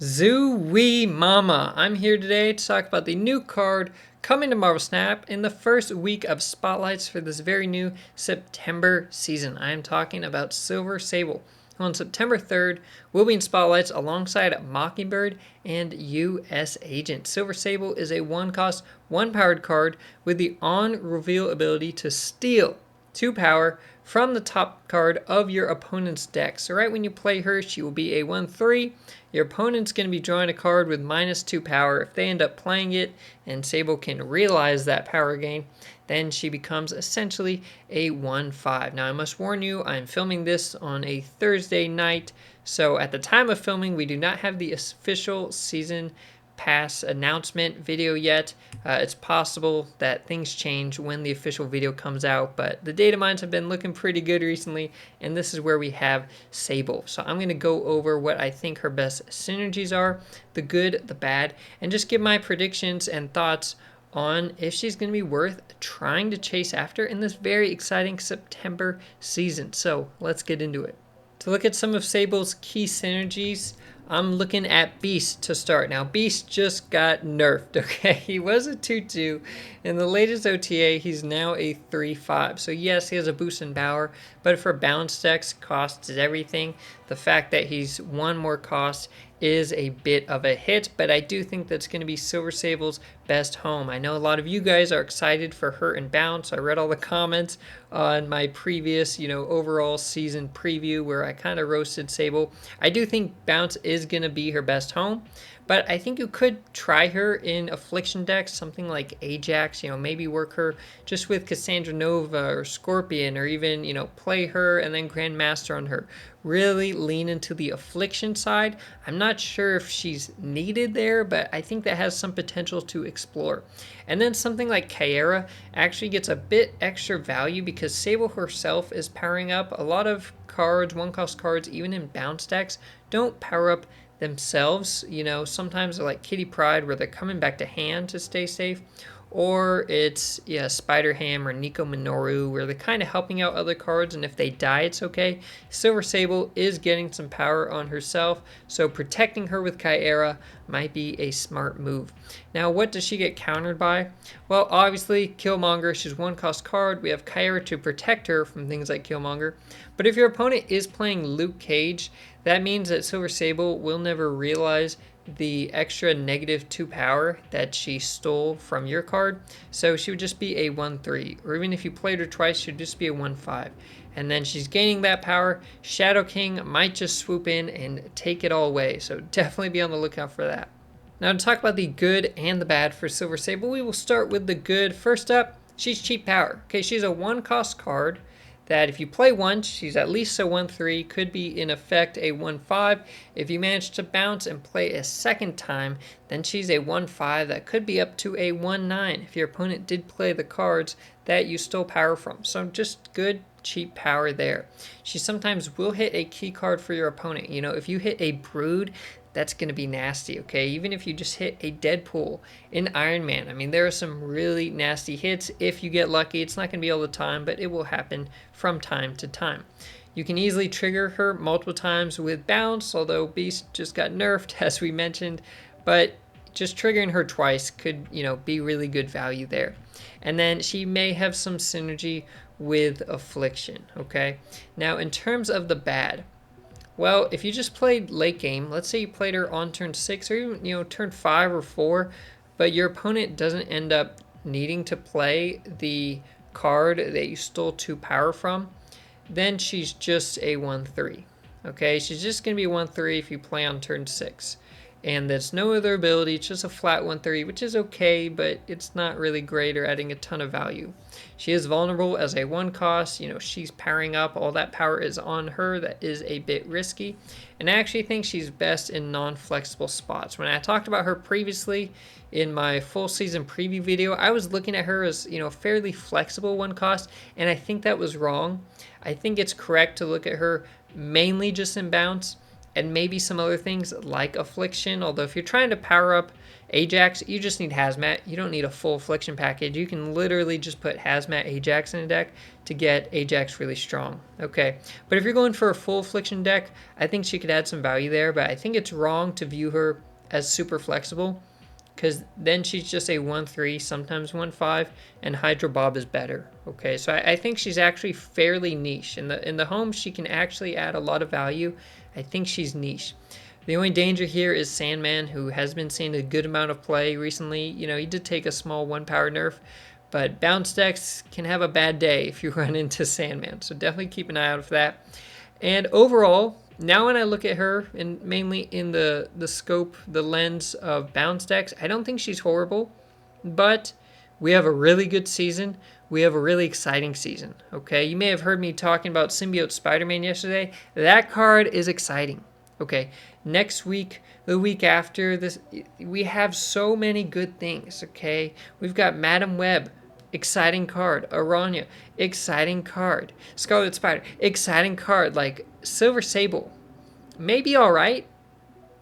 Zoo-wee mama, I'm here today to talk about the new card coming to Marvel Snap in the first week of spotlights for this very new September season. I am talking about Silver Sable. On September 3rd, we'll be in spotlights alongside Mockingbird and U.S. Agent. Silver Sable is a one-cost, one-powered card with the on-reveal ability to steal 2 power from the top card of your opponent's deck. So right when you play her, she will be a 1/3. Your opponent's going to be drawing a card with -2 power. If they end up playing it and Sable can realize that power gain, then she becomes essentially a 1/5. Now I must warn you, I'm filming this on a Thursday night, so at the time of filming we do not have the official season pass announcement video yet. It's possible that things change when the official video comes out, but the data mines have been looking pretty good recently, and this is where we have Sable. So I'm going to go over what I think her best synergies are, the good, the bad, and just give my predictions and thoughts on if she's going to be worth trying to chase after in this very exciting September season. So let's get into it. To look at some of Sable's key synergies, I'm looking at Beast to start. Now, Beast just got nerfed, okay? He was a 2/2. In the latest OTA, he's now a 3/5. So yes, he has a boost in power, but for balance decks, cost is everything. The fact that he's one more cost is a bit of a hit, but I do think that's going to be Silver Sable's best home. I know a lot of you guys are excited for her in Bounce. I read all the comments on my previous, overall season preview where I kind of roasted Sable. I do think Bounce is going to be her best home, but I think you could try her in Affliction decks, something like Ajax, maybe work her just with Cassandra Nova or Scorpion, or even, play her and then Grandmaster on her. Really lean into the Affliction side. I'm not sure if she's needed there, but I think that has some potential to explore. And then something like Kyera actually gets a bit extra value because Sable herself is powering up. A lot of cards, one-cost cards, even in bounce decks, don't power up themselves. Sometimes they're like Kitty Pryde where they're coming back to hand to stay safe, or it's Spider Ham or Nico Minoru where they're kind of helping out other cards, and if they die it's okay. Silver Sable is getting some power on herself, so protecting her with Kyera might be a smart move. Now, what does she get countered by? Well, obviously Killmonger. She's one cost card. We have Kyera to protect her from things like Killmonger, but if your opponent is playing Luke Cage, that means that Silver Sable will never realize the extra -2 power that she stole from your card. So she would just be a 1/3. Or even if you played her twice, she'd just be a 1/5. And then she's gaining that power. Shadow King might just swoop in and take it all away. So definitely be on the lookout for that. Now to talk about the good and the bad for Silver Sable, we will start with the good. First up, she's cheap power. Okay, she's a one-cost card that if you play once, she's at least a 1/3, could be in effect a 1/5. If you manage to bounce and play a second time, then she's a 1/5 that could be up to a 1/9 if your opponent did play the cards that you stole power from. So just good, cheap power there. She sometimes will hit a key card for your opponent. If you hit a Brood, that's going to be nasty, okay? Even if you just hit a Deadpool in Iron Man. I mean, there are some really nasty hits if you get lucky. It's not going to be all the time, but it will happen from time to time. You can easily trigger her multiple times with Bounce, although Beast just got nerfed, as we mentioned, but just triggering her twice could, be really good value there. And then she may have some synergy with Affliction, okay? Now, in terms of the bad, well, if you just played late game, let's say you played her on turn 6 or even, turn 5 or 4, but your opponent doesn't end up needing to play the card that you stole 2 power from, then she's just a 1/3. Okay, she's just going to be 1/3 if you play on turn 6. And there's no other ability, it's just a flat 1/3, which is okay, but it's not really great or adding a ton of value. She is vulnerable as a 1-cost, she's powering up, all that power is on her, that is a bit risky. And I actually think she's best in non-flexible spots. When I talked about her previously in my full season preview video, I was looking at her as, fairly flexible 1-cost, and I think that was wrong. I think it's correct to look at her mainly just in bounce, and maybe some other things like Affliction. Although if you're trying to power up Ajax, you just need Hazmat. You don't need a full Affliction package. You can literally just put Hazmat Ajax in a deck to get Ajax really strong. Okay, but if you're going for a full Affliction deck, I think she could add some value there, but I think it's wrong to view her as super flexible, because then she's just a 1-3, sometimes 1-5, and Hydro Bob is better. Okay, so I think she's actually fairly niche. In the home, she can actually add a lot of value. I think she's niche. The only danger here is Sandman, who has been seeing a good amount of play recently. You know, he did take a small 1-power nerf, but bounce decks can have a bad day if you run into Sandman. So definitely keep an eye out for that. And overall, now when I look at her, and mainly in the scope, the lens of bounce decks, I don't think she's horrible, but we have a really good season. We have a really exciting season, okay? You may have heard me talking about Symbiote Spider-Man yesterday. That card is exciting, okay? Next week, the week after this, we have so many good things, okay? We've got Madam Web, exciting card. Aranya, exciting card. Scarlet Spider, exciting card. Like Silver Sable, maybe all right,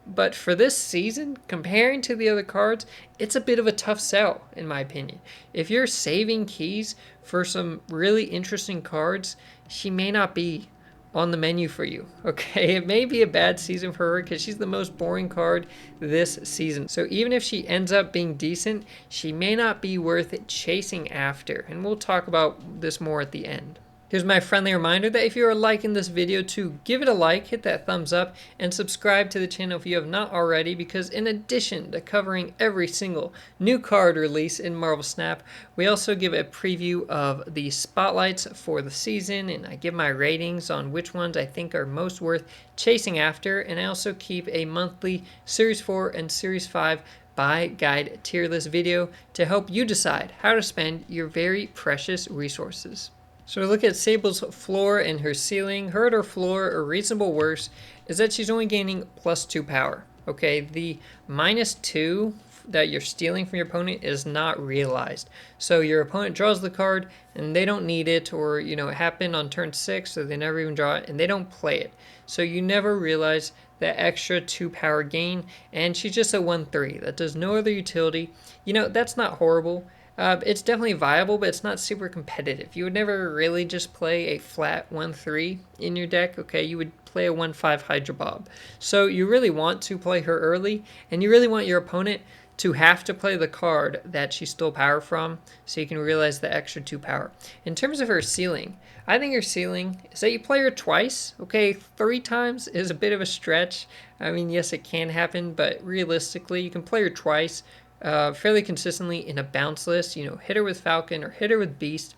but for this season, comparing to the other cards, it's a bit of a tough sell, in my opinion. If you're saving keys for some really interesting cards, she may not be on the menu for you, okay? It may be a bad season for her because she's the most boring card this season. So even if she ends up being decent, she may not be worth chasing after. And we'll talk about this more at the end. Here's my friendly reminder that if you are liking this video, to give it a like, hit that thumbs up, and subscribe to the channel if you have not already, because in addition to covering every single new card release in Marvel Snap, we also give a preview of the spotlights for the season, and I give my ratings on which ones I think are most worth chasing after, and I also keep a monthly Series 4 and Series 5 buy guide tier list video to help you decide how to spend your very precious resources. So to look at Sable's floor and her ceiling, her and her floor, or reasonable worse, is that she's only gaining +2 power. Okay, the -2 that you're stealing from your opponent is not realized. So your opponent draws the card and they don't need it, or you know, it happened on turn 6, so they never even draw it and they don't play it. So you never realize that extra 2 power gain, and she's just a 1-3 that does no other utility. You know, that's not horrible. It's definitely viable, but it's not super competitive. You would never really just play a flat 1-3 in your deck, okay? You would play a 1-5 Hydro Bob. So you really want to play her early, and you really want your opponent to have to play the card that she stole power from, so you can realize the extra 2 power. In terms of her ceiling, I think her ceiling is that you play her twice, okay? 3 times is a bit of a stretch. I mean, yes, it can happen, but realistically, you can play her twice, fairly consistently in a bounce list. You know, hit her with Falcon or hit her with Beast,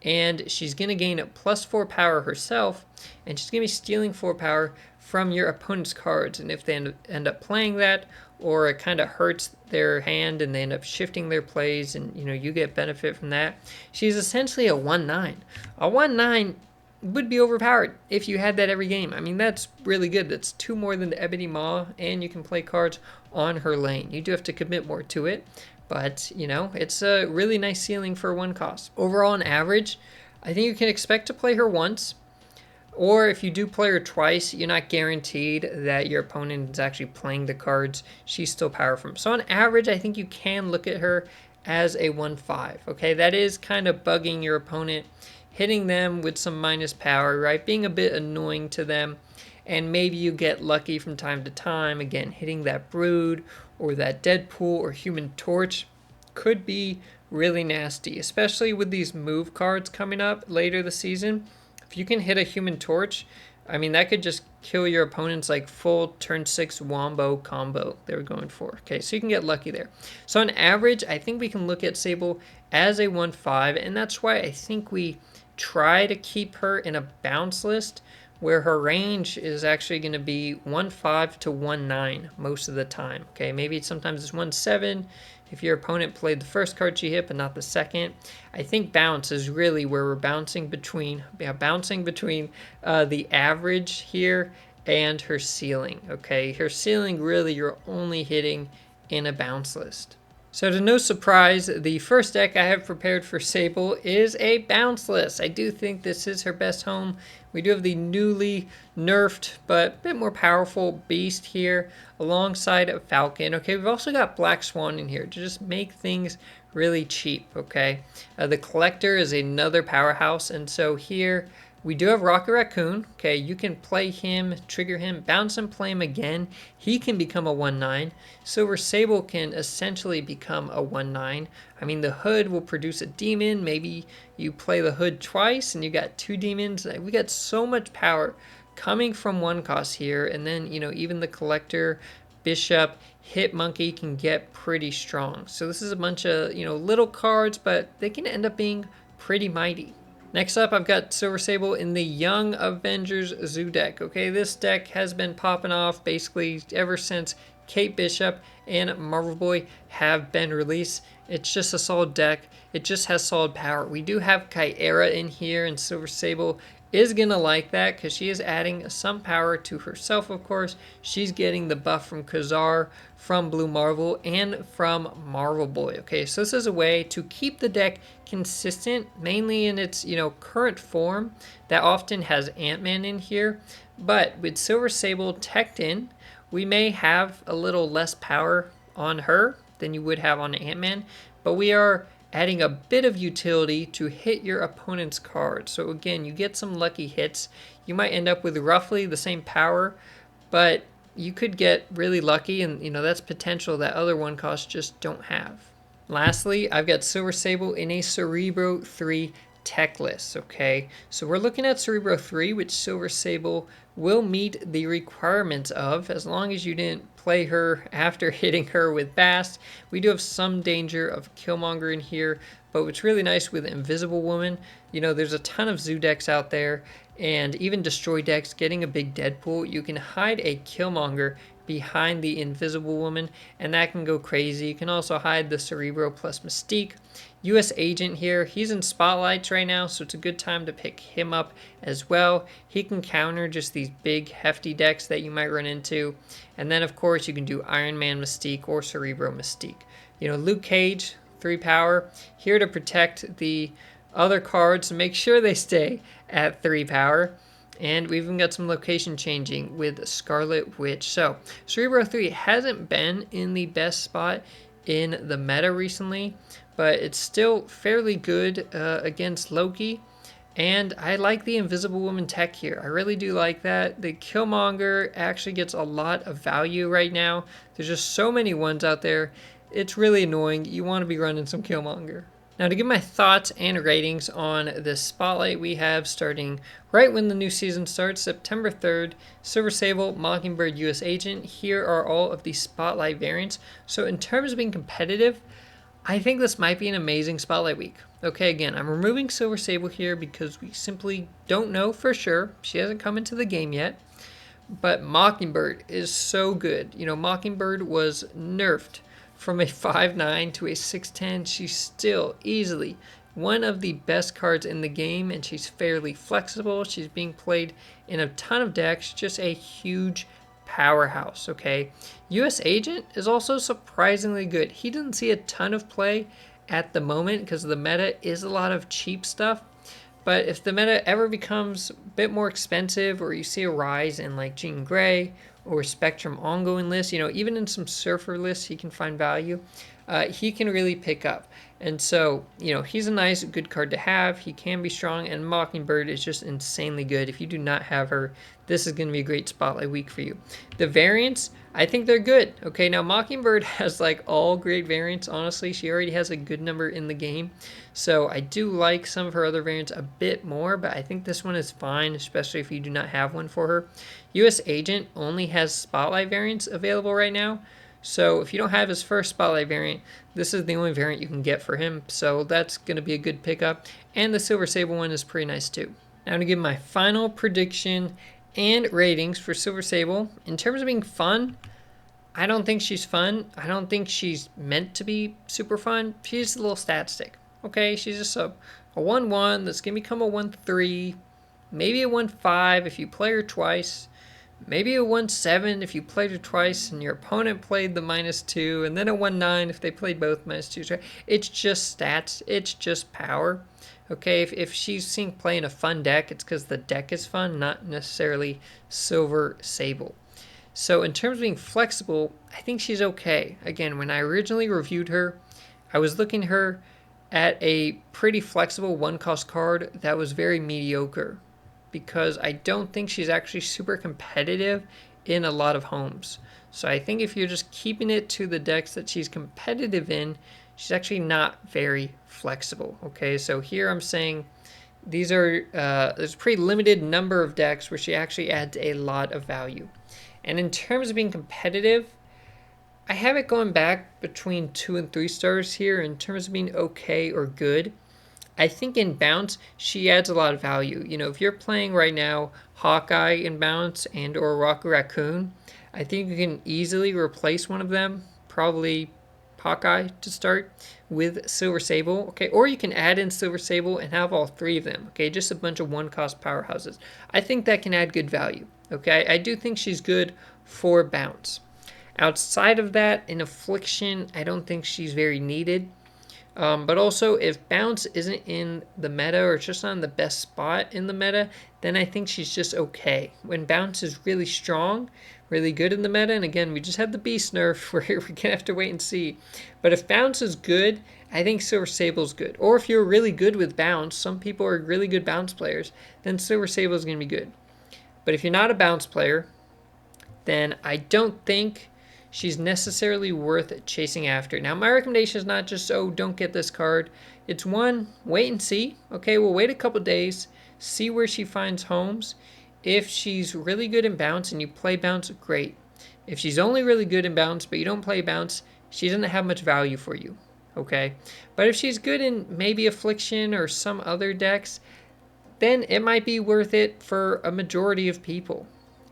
and she's going to gain a +4 power herself, and she's going to be stealing 4 power from your opponent's cards. And if they end up playing that, or it kind of hurts their hand and they end up shifting their plays, and you know, you get benefit from that, she's essentially a 1-9. A 1-9 would be overpowered if you had that every game. I mean, that's really good. That's 2 more than the Ebony Maw, and you can play cards on her lane. You do have to commit more to it, but you know, it's a really nice ceiling for 1 cost. Overall, on average, I think you can expect to play her once, or if you do play her twice, you're not guaranteed that your opponent is actually playing the cards she's still power from. So on average, I think you can look at her as a 1-5. Okay, that is kind of bugging your opponent, hitting them with some minus power, right? Being a bit annoying to them. And maybe you get lucky from time to time. Again, hitting that Brood or that Deadpool or Human Torch could be really nasty, especially with these move cards coming up later this season. If you can hit a Human Torch, I mean, that could just kill your opponent's like full turn 6 Wombo combo they were going for. Okay, so you can get lucky there. So on average, I think we can look at Sable as a 1-5, and that's why I think we try to keep her in a bounce list where her range is actually going to be 1-5 to 1-9 most of the time. Okay, maybe sometimes it's 1-7 if your opponent played the first card she hit but not the second. I think bounce is really where we're bouncing between the average here and her ceiling. Okay, her ceiling really you're only hitting in a bounce list. So to no surprise, the first deck I have prepared for Sable is a bounceless. I do think this is her best home. We do have the newly nerfed but a bit more powerful Beast here alongside Falcon. Okay, we've also got Black Swan in here to just make things really cheap, okay? The Collector is another powerhouse, and so here we do have Rocket Raccoon. Okay, you can play him, trigger him, bounce him, play him again. He can become a 1/9. Silver Sable can essentially become a 1/9. I mean, the Hood will produce a demon. Maybe you play the Hood twice and you got 2 demons. We got so much power coming from 1 cost here. And then, even the Collector, Bishop, Hit Monkey can get pretty strong. So this is a bunch of, little cards, but they can end up being pretty mighty. Next up, I've got Silver Sable in the Young Avengers Zoo deck. Okay, this deck has been popping off basically ever since Kate Bishop and Marvel Boy have been released. It's just a solid deck. It just has solid power. We do have Kyera in here, and Silver Sable is going to like that because she is adding some power to herself, of course. She's getting the buff from Khazar, from Blue Marvel, and from Marvel Boy. Okay, so this is a way to keep the deck consistent, mainly in its, current form that often has Ant-Man in here. But with Silver Sable teched in, we may have a little less power on her than you would have on Ant-Man, but we are adding a bit of utility to hit your opponent's card. So again, you get some lucky hits. You might end up with roughly the same power, but you could get really lucky, and that's potential that other 1 costs just don't have. Lastly, I've got Silver Sable in a Cerebro 3 tech list, okay? So we're looking at Cerebro 3, which Silver Sable will meet the requirements of, as long as you didn't play her after hitting her with Bast. We do have some danger of Killmonger in here, but what's really nice with Invisible Woman, there's a ton of Zoo decks out there, and even Destroy decks, getting a big Deadpool, you can hide a Killmonger behind the Invisible Woman, and that can go crazy. You can also hide the Cerebro plus Mystique. US Agent here, he's in spotlights right now, so it's a good time to pick him up as well. He can counter just these big hefty decks that you might run into. And then of course you can do Iron Man Mystique or Cerebro Mystique. Luke Cage, 3 power, here to protect the other cards and make sure they stay at 3 power. And we've even got some location changing with Scarlet Witch. So Cerebro 3 hasn't been in the best spot in the meta recently, but it's still fairly good against Loki. And I like the Invisible Woman tech here. I really do like that. The Killmonger actually gets a lot of value right now. There's just so many ones out there. It's really annoying. You want to be running some Killmonger. Now, to give my thoughts and ratings on this spotlight we have starting right when the new season starts, September 3rd, Silver Sable, Mockingbird, US Agent. Here are all of the spotlight variants. So in terms of being competitive, I think this might be an amazing spotlight week. Okay, again, I'm removing Silver Sable here because we simply don't know for sure. She hasn't come into the game yet. But Mockingbird is so good. Mockingbird was nerfed from a 5/9 to a 6/10. She's still easily one of the best cards in the game, and she's fairly flexible. She's being played in a ton of decks. Just a huge powerhouse, okay? US Agent is also surprisingly good. He doesn't see a ton of play at the moment because the meta is a lot of cheap stuff. But if the meta ever becomes a bit more expensive, or you see a rise in like Jean Grey or Spectrum ongoing lists, even in some Surfer lists, he can find value. He can really pick up. And so, he's a nice, good card to have. He can be strong, and Mockingbird is just insanely good. If you do not have her, this is going to be a great spotlight week for you. The variants, I think they're good. Okay, now Mockingbird has like all great variants, honestly. She already has a good number in the game. So I do like some of her other variants a bit more, but I think this one is fine, especially if you do not have one for her. US Agent only has spotlight variants available right now. So if you don't have his first spotlight variant, this is the only variant you can get for him. So that's going to be a good pickup. And the Silver Sable one is pretty nice too. Now to give my final prediction and ratings for Silver Sable. In terms of being fun, I don't think she's fun. I don't think she's meant to be super fun. She's a little stat stick. Okay, she's just a 1/1 that's going to become a 1/3, maybe a 1/5 if you play her twice. maybe a 1-7 if you played her twice and your opponent played the -2, and then a 1-9 if they played both -2s. It's just stats. It's just power. Okay, if she's seen playing a fun deck, it's because the deck is fun, not necessarily Silver Sable. So in terms of being flexible, I think she's okay. Again, when I originally reviewed her, I was looking her at a pretty flexible one-cost card that was very mediocre, because I don't think she's actually super competitive in a lot of homes. So I think if you're just keeping it to the decks that she's competitive in, she's actually not very flexible. Okay, so here I'm saying these are there's a pretty limited number of decks where she actually adds a lot of value. And in terms of being competitive, I have it going back between 2 and 3 stars here in terms of being okay or good. I think in bounce, she adds a lot of value. You know, if you're playing right now Hawkeye in bounce and or Rocket Raccoon, I think you can easily replace one of them, probably Hawkeye to start, with Silver Sable. Okay, or you can add in Silver Sable and have all 3 of them. Okay, just a bunch of one-cost powerhouses. I think that can add good value. Okay, I do think she's good for bounce. Outside of that, in Affliction, I don't think she's very needed. But also, if bounce isn't in the meta or it's just not in the best spot in the meta, then I think she's just okay. When bounce is really strong, really good in the meta, and again, we just had the beast nerf where we're going to have to wait and see. But if bounce is good, I think Silver Sable's good. Or if you're really good with bounce, some people are really good bounce players, then Silver Sable is going to be good. But if you're not a bounce player, then I don't think she's necessarily worth chasing after. Now, my recommendation is not just, oh, don't get this card. It's one, wait and see. Okay, we'll wait a couple days, see where she finds homes. If she's really good in bounce and you play bounce, great. If she's only really good in bounce but you don't play bounce, she doesn't have much value for you. Okay, but if she's good in maybe Affliction or some other decks, then it might be worth it for a majority of people,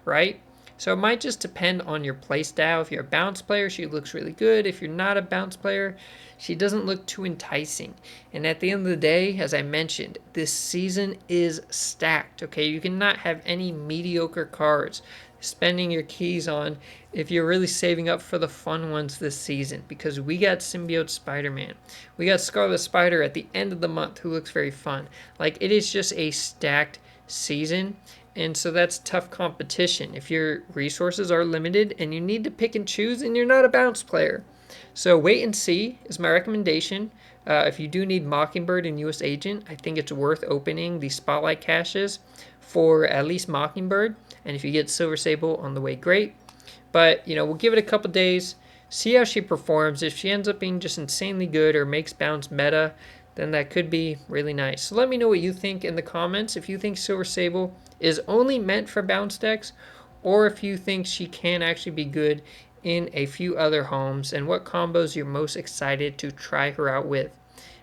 right? So it might just depend on your playstyle. If you're a bounce player, she looks really good. If you're not a bounce player, she doesn't look too enticing. And at the end of the day, as I mentioned, this season is stacked, okay? You cannot have any mediocre cards spending your keys on if you're really saving up for the fun ones this season, because we got Symbiote Spider-Man. We got Scarlet Spider at the end of the month who looks very fun. Like, it is just a stacked season. And so that's tough competition if your resources are limited and you need to pick and choose and you're not a bounce player. So wait and see is my recommendation. If you do need Mockingbird and US Agent, I think it's worth opening the Spotlight caches for at least Mockingbird. And if you get Silver Sable on the way, great. But, you know, we'll give it a couple days, see how she performs. If she ends up being just insanely good or makes bounce meta, then that could be really nice. So let me know what you think in the comments. If you think Silver Sable is only meant for bounce decks, or if you think she can actually be good in a few other homes, and what combos you're most excited to try her out with.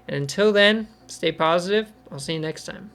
And until then, stay positive. I'll see you next time.